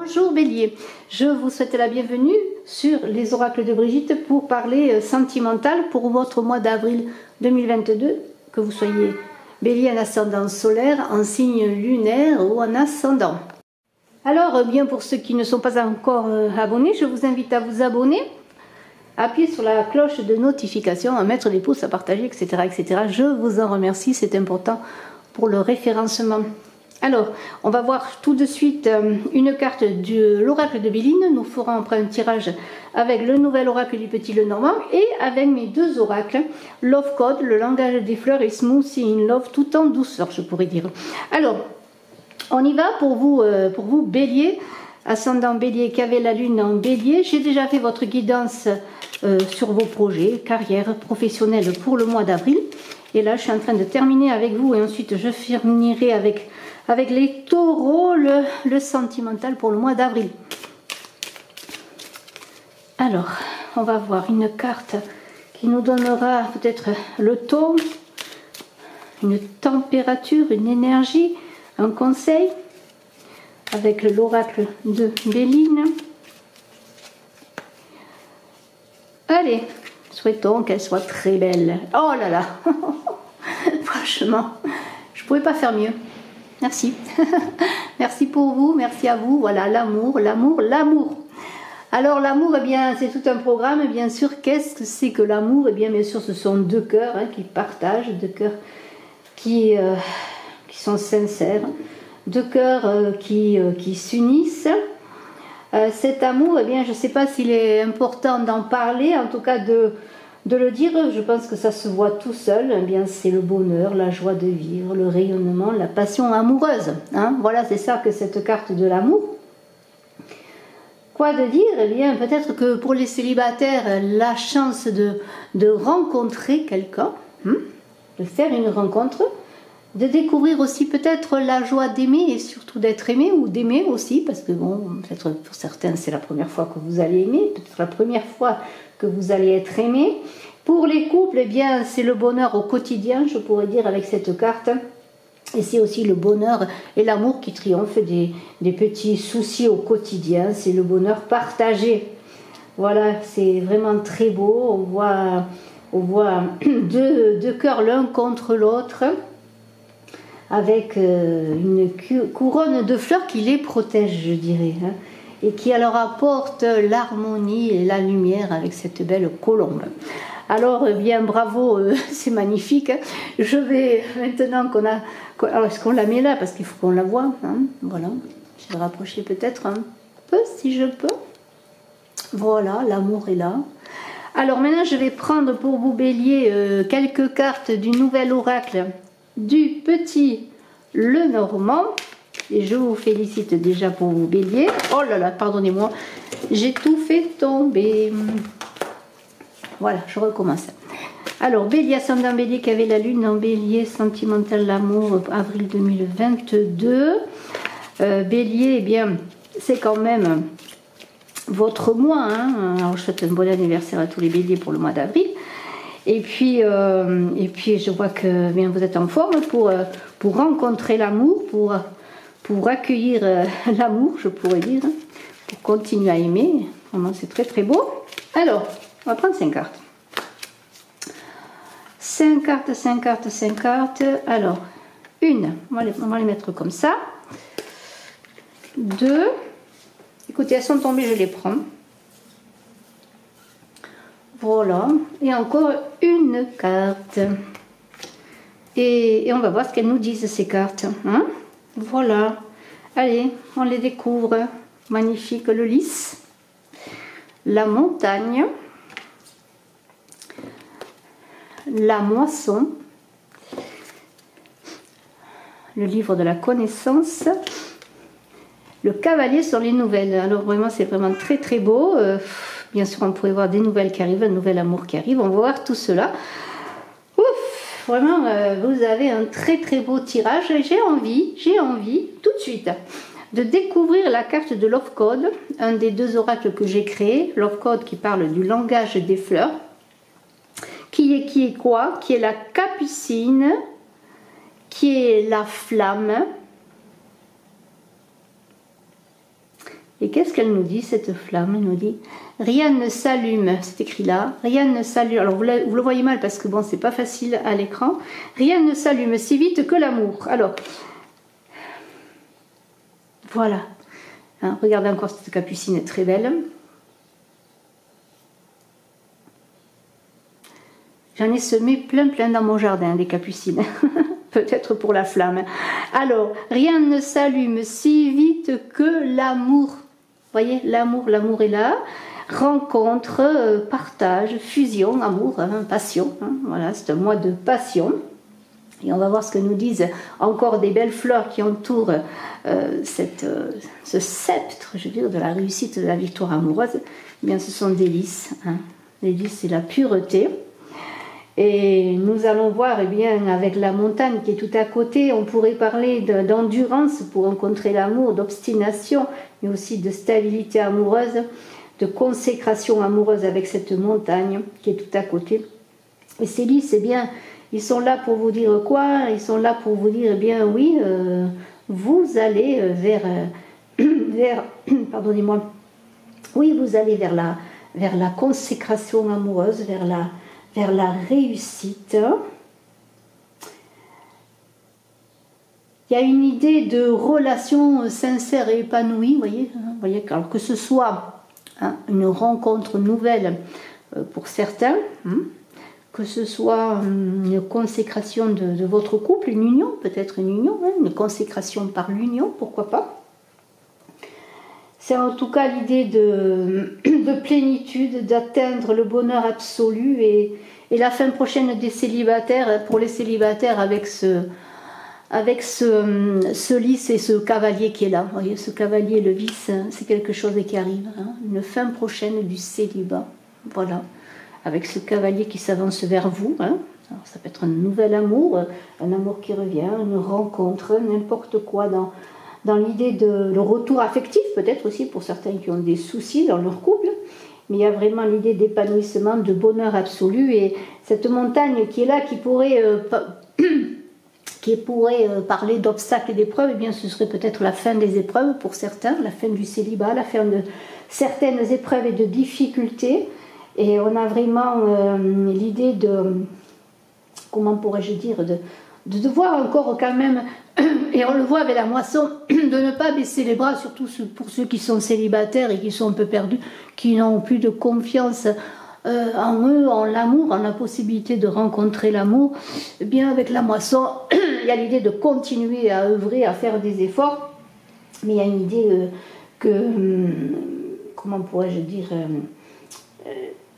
Bonjour Bélier, je vous souhaite la bienvenue sur les oracles de Brigitte pour parler sentimental pour votre mois d'avril 2022, que vous soyez Bélier en ascendant solaire, en signe lunaire ou en ascendant. Alors bien pour ceux qui ne sont pas encore abonnés, je vous invite à vous abonner, à appuyer sur la cloche de notification, à mettre des pouces, à partager, etc. etc. Je vous en remercie, c'est important pour le référencement. Alors, on va voir tout de suite une carte de l'oracle de Béline. Nous ferons après un tirage avec le nouvel oracle du Petit Lenormand et avec mes deux oracles, Love Code, le langage des fleurs, et Smoothie in Love, tout en douceur, je pourrais dire. Alors, on y va pour vous Bélier, ascendant Bélier, qui avait la lune en Bélier. J'ai déjà fait votre guidance sur vos projets, carrière professionnelle pour le mois d'avril. Et là, je suis en train de terminer avec vous et ensuite je finirai avec les taureaux, le sentimental pour le mois d'avril. Alors, on va voir une carte qui nous donnera peut-être le ton, une température, une énergie, un conseil, avec l'oracle de Béline. Allez, souhaitons qu'elle soit très belle. Oh là là, franchement, je ne pouvais pas faire mieux. Merci. Merci pour vous, merci à vous. Voilà, l'amour, l'amour, l'amour. Alors l'amour, eh bien, c'est tout un programme. Bien sûr, qu'est-ce que c'est que l'amour? Eh bien sûr, ce sont deux cœurs qui partagent, deux cœurs qui sont sincères, deux cœurs qui s'unissent. Cet amour, eh bien, je ne sais pas s'il est important d'en parler, en tout cas de le dire, je pense que ça se voit tout seul. Eh bien, c'est le bonheur, la joie de vivre, le rayonnement, la passion amoureuse. Voilà, c'est ça que cette carte de l'amour. Quoi de dire? Eh bien, peut-être que pour les célibataires, la chance de rencontrer quelqu'un, de faire une rencontre, de découvrir aussi peut-être la joie d'aimer et surtout d'être aimé ou d'aimer aussi, parce que bon, peut-être pour certains c'est la première fois que vous allez aimer, peut-être la première fois que vous allez être aimé. Pour les couples, eh bien c'est le bonheur au quotidien, je pourrais dire avec cette carte, et c'est aussi le bonheur et l'amour qui triomphent des petits soucis au quotidien, c'est le bonheur partagé. Voilà, c'est vraiment très beau, on voit deux cœurs l'un contre l'autre, avec une couronne de fleurs qui les protège, je dirais, et qui leur apporte l'harmonie et la lumière avec cette belle colombe. Alors, bien bravo, c'est magnifique. Je vais, maintenant alors, est-ce qu'on la met là? Parce qu'il faut qu'on la voie. Voilà, je vais rapprocher peut-être un peu, si je peux. Voilà, l'amour est là. Alors maintenant, je vais prendre pour vous, Bélier, quelques cartes du nouvel oracle du Petit Lenormand, et je vous félicite déjà pour vous, Bélier. Oh là là, pardonnez-moi, j'ai tout fait tomber. Voilà, je recommence. Alors, Bélier, ascendant Bélier, qui avait la lune en Bélier, sentimental, l'amour, avril 2022. Bélier, eh bien, c'est quand même votre mois. Alors, je souhaite un bon anniversaire à tous les Béliers pour le mois d'avril. Et puis, je vois que bien, vous êtes en forme pour rencontrer l'amour, pour accueillir l'amour, je pourrais dire, pour continuer à aimer. Vraiment, c'est très très beau. Alors, on va prendre 5 cartes. 5 cartes, 5 cartes, 5 cartes. Alors, une, on va les mettre comme ça. 2. Écoutez, elles sont tombées, je les prends. Voilà, et encore une carte. Et on va voir ce qu'elles nous disent, ces cartes. Voilà. Allez, on les découvre. Magnifique, le lys. La montagne. La moisson. Le livre de la connaissance. Le cavalier sur les nouvelles. Alors vraiment, c'est vraiment très très beau. Bien sûr, on pourrait voir des nouvelles qui arrivent, un nouvel amour qui arrive. On va voir tout cela. Ouf, vraiment, vous avez un très très beau tirage. J'ai envie, tout de suite, de découvrir la carte de Love Code, un des deux oracles que j'ai créé. Love Code qui parle du langage des fleurs. Qui est quoi? Qui est la capucine, qui est la flamme, Et qu'est-ce qu'elle nous dit, cette flamme? Elle nous dit, rien ne s'allume, c'est écrit là, rien ne s'allume, alors vous le voyez mal parce que bon, c'est pas facile à l'écran, rien ne s'allume si vite que l'amour. Alors, voilà, hein, regardez encore cette capucine est très belle. J'en ai semé plein dans mon jardin, des capucines. Peut-être pour la flamme. Alors, rien ne s'allume si vite que l'amour. Vous voyez, l'amour est là. Rencontre, partage, fusion, amour, hein, passion. Hein, voilà, c'est un mois de passion. Et on va voir ce que nous disent encore des belles fleurs qui entourent ce sceptre, je veux dire, de la réussite, de la victoire amoureuse. Eh bien, ce sont des lys. Hein. Les lys, c'est la pureté. Et nous allons voir, eh bien, avec la montagne qui est tout à côté, on pourrait parler d'endurance pour rencontrer l'amour, d'obstination, mais aussi de stabilité amoureuse, de consécration amoureuse avec cette montagne qui est tout à côté. Et ces lys, eh bien, ils sont là pour vous dire quoi? Ils sont là pour vous dire, eh bien, oui, vous allez pardonnez-moi, oui, vous allez vers la consécration amoureuse, vers la réussite. Il y a une idée de relation sincère et épanouie, vous voyez, alors que ce soit une rencontre nouvelle pour certains, que ce soit une consécration de votre couple, une union, peut-être une union, une consécration par l'union, pourquoi pas. C'est en tout cas l'idée de plénitude, d'atteindre le bonheur absolu et la fin prochaine des célibataires, pour les célibataires avec ce lys et ce cavalier qui est là. Vous voyez, ce cavalier, le vice, c'est quelque chose qui arrive. Hein, une fin prochaine du célibat. Voilà. Avec ce cavalier qui s'avance vers vous. Hein. Alors, ça peut être un nouvel amour, un amour qui revient, une rencontre, n'importe quoi dans l'idée de le retour affectif, peut-être aussi pour certains qui ont des soucis dans leur couple, mais il y a vraiment l'idée d'épanouissement, de bonheur absolu, et cette montagne qui est là, qui pourrait parler d'obstacles et d'épreuves, eh bien ce serait peut-être la fin des épreuves pour certains, la fin du célibat, la fin de certaines épreuves et de difficultés, et on a vraiment l'idée de, comment pourrais-je dire, de devoir encore quand même, et on le voit avec la moisson, de ne pas baisser les bras, surtout pour ceux qui sont célibataires et qui sont un peu perdus, qui n'ont plus de confiance en eux, en l'amour, en la possibilité de rencontrer l'amour. Eh bien, avec la moisson, il y a l'idée de continuer à œuvrer, à faire des efforts, mais il y a une idée comment pourrais-je dire,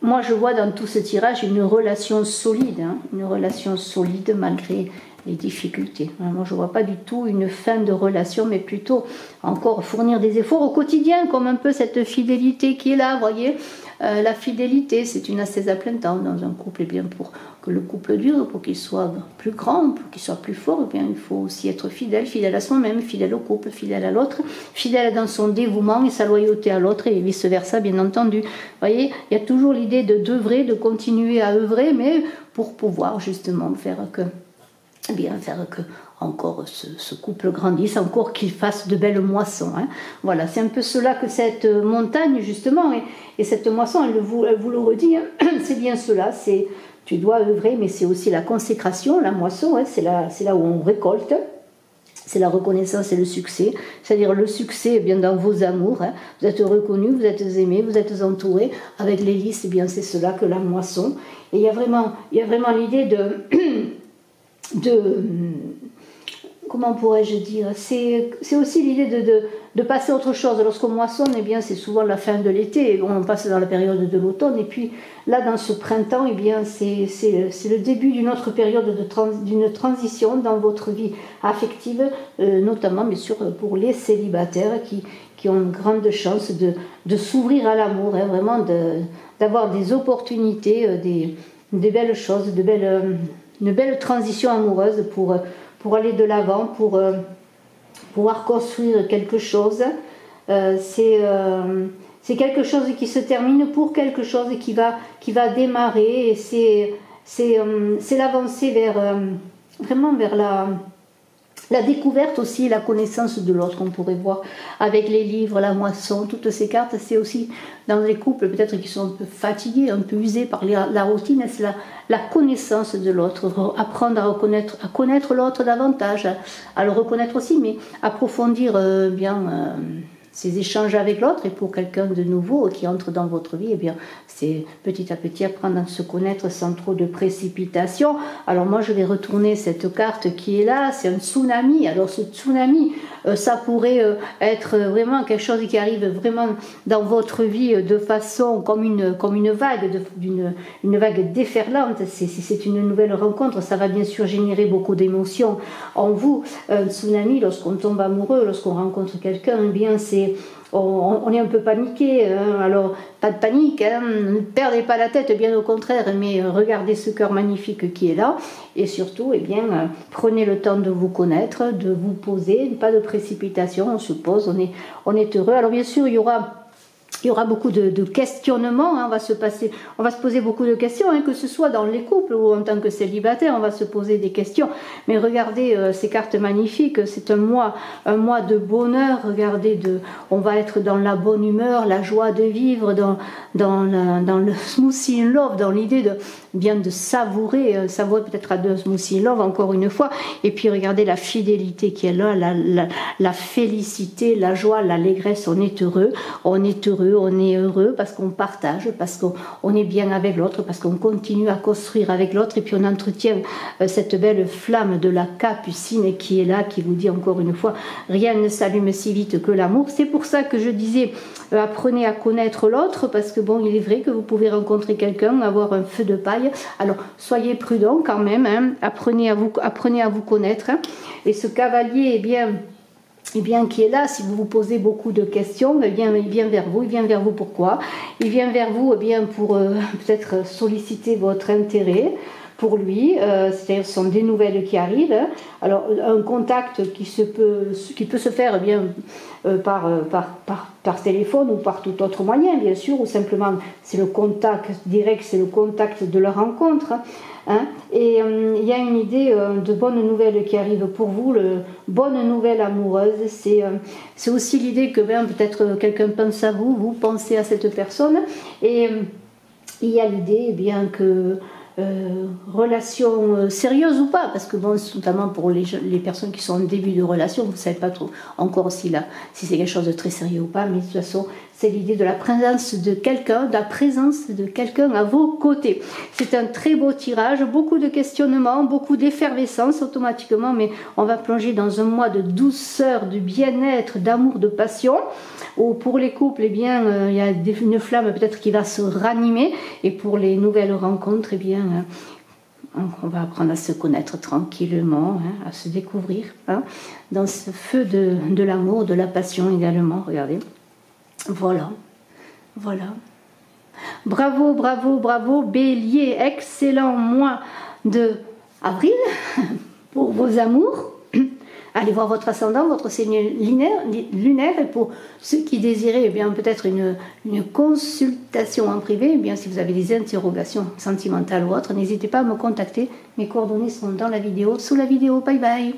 moi je vois dans tout ce tirage une relation solide, une relation solide malgré les difficultés. Moi je ne vois pas du tout une fin de relation, mais plutôt encore fournir des efforts au quotidien, comme un peu cette fidélité qui est là, vous voyez. La fidélité, c'est une ascèse à plein temps dans un couple, et bien pour que le couple dure, pour qu'il soit plus grand, pour qu'il soit plus fort, et bien il faut aussi être fidèle à soi-même, fidèle au couple, fidèle à l'autre, fidèle dans son dévouement et sa loyauté à l'autre, et vice versa, bien entendu. Vous voyez, il y a toujours l'idée d'œuvrer, de continuer à œuvrer, mais pour pouvoir justement faire que encore ce couple grandisse, encore qu'il fasse de belles moissons. Voilà, c'est un peu cela que cette montagne, justement, et cette moisson, elle vous le redit, c'est bien cela, tu dois œuvrer, mais c'est aussi la consécration, la moisson, c'est là où on récolte, c'est la reconnaissance et le succès, c'est-à-dire le succès bien dans vos amours, vous êtes reconnus, vous êtes aimés, vous êtes entourés, avec les lys, bien c'est cela que la moisson, et il y a vraiment l'idée comment pourrais-je dire, c'est aussi l'idée de passer à autre chose. Lorsqu'on moissonne, eh bien, c'est souvent la fin de l'été, on passe dans la période de l'automne, et puis là, dans ce printemps, eh bien, c'est le début d'une autre période d'une transition dans votre vie affective, notamment, bien sûr, pour les célibataires qui ont une grande chance de s'ouvrir à l'amour, vraiment d'avoir des opportunités, des belles choses, une belle transition amoureuse pour aller de l'avant, pour pouvoir construire quelque chose. C'est quelque chose qui se termine pour quelque chose qui va démarrer, et c'est l'avancée vraiment vers La découverte aussi, la connaissance de l'autre, qu'on pourrait voir avec les livres, la moisson, toutes ces cartes, c'est aussi dans les couples peut-être qui sont un peu fatigués, un peu usés par la routine, c'est la connaissance de l'autre, apprendre à connaître l'autre davantage, à le reconnaître aussi, mais approfondir ces échanges avec l'autre. Et pour quelqu'un de nouveau qui entre dans votre vie, eh bien, c'est petit à petit apprendre à se connaître sans trop de précipitation. Alors moi, je vais retourner cette carte qui est là, c'est un tsunami. Alors ce tsunami, ça pourrait être vraiment quelque chose qui arrive vraiment dans votre vie de façon comme une vague, une vague déferlante. C'est une nouvelle rencontre, ça va bien sûr générer beaucoup d'émotions en vous. Un tsunami, lorsqu'on tombe amoureux, lorsqu'on rencontre quelqu'un, eh bien on est un peu paniqué, hein. Alors pas de panique, hein. Ne perdez pas la tête, bien au contraire, mais regardez ce cœur magnifique qui est là, et surtout, eh bien, prenez le temps de vous connaître, de vous poser, pas de précipitation, on se pose, on est heureux. Alors bien sûr, il y aura beaucoup de questionnements, hein. On va se poser beaucoup de questions, hein, que ce soit dans les couples ou en tant que célibataire, on va se poser des questions. Mais regardez ces cartes magnifiques, c'est un mois de bonheur. Regardez, on va être dans la bonne humeur, la joie de vivre, dans le smoothie in love, dans l'idée de savourer peut-être à deux smoothie in love encore une fois. Et puis regardez la fidélité qui est là, la félicité, la joie, l'allégresse. On est heureux. On est heureux parce qu'on partage, parce qu'on est bien avec l'autre, parce qu'on continue à construire avec l'autre, et puis on entretient cette belle flamme de la capucine qui est là, qui vous dit encore une fois, rien ne s'allume si vite que l'amour. C'est pour ça que je disais, apprenez à connaître l'autre, parce que bon, il est vrai que vous pouvez rencontrer quelqu'un, avoir un feu de paille, alors soyez prudents quand même, hein. Apprenez à vous connaître, hein. Et ce cavalier, eh bien, qui est là, si vous vous posez beaucoup de questions, eh bien, il vient vers vous. Il vient vers vous pourquoi? Il vient vers vous, eh bien, pour peut-être solliciter votre intérêt pour lui, c'est-à-dire ce sont des nouvelles qui arrivent. Alors, un contact qui peut se faire, eh bien, par téléphone ou par tout autre moyen, bien sûr, ou simplement c'est le contact direct, c'est le contact de la rencontre. Hein. Et il y a une idée de bonne nouvelle qui arrive pour vous, bonne nouvelle amoureuse. C'est aussi l'idée que peut-être quelqu'un pense à vous, vous pensez à cette personne, et il y a l'idée, eh bien, que relation sérieuse ou pas, parce que bon, notamment pour les personnes qui sont en début de relation, vous ne savez pas trop encore si c'est quelque chose de très sérieux ou pas, mais de toute façon c'est l'idée de la présence de quelqu'un, à vos côtés. C'est un très beau tirage, beaucoup de questionnements, beaucoup d'effervescence automatiquement, mais on va plonger dans un mois de douceur, de bien-être, d'amour, de passion, où pour les couples, eh bien, il y a une flamme peut-être qui va se ranimer, et pour les nouvelles rencontres, eh bien, on va apprendre à se connaître tranquillement, hein, à se découvrir, hein, dans ce feu de l'amour, de la passion également. Regardez. Voilà. Bravo, bravo, bravo, Bélier, excellent mois de avril pour vos amours. Allez voir votre ascendant, votre signe lunaire, et pour ceux qui désiraient, eh bien, peut-être une consultation en privé, eh bien, si vous avez des interrogations sentimentales ou autres, n'hésitez pas à me contacter. Mes coordonnées sont dans la vidéo, sous la vidéo. Bye bye.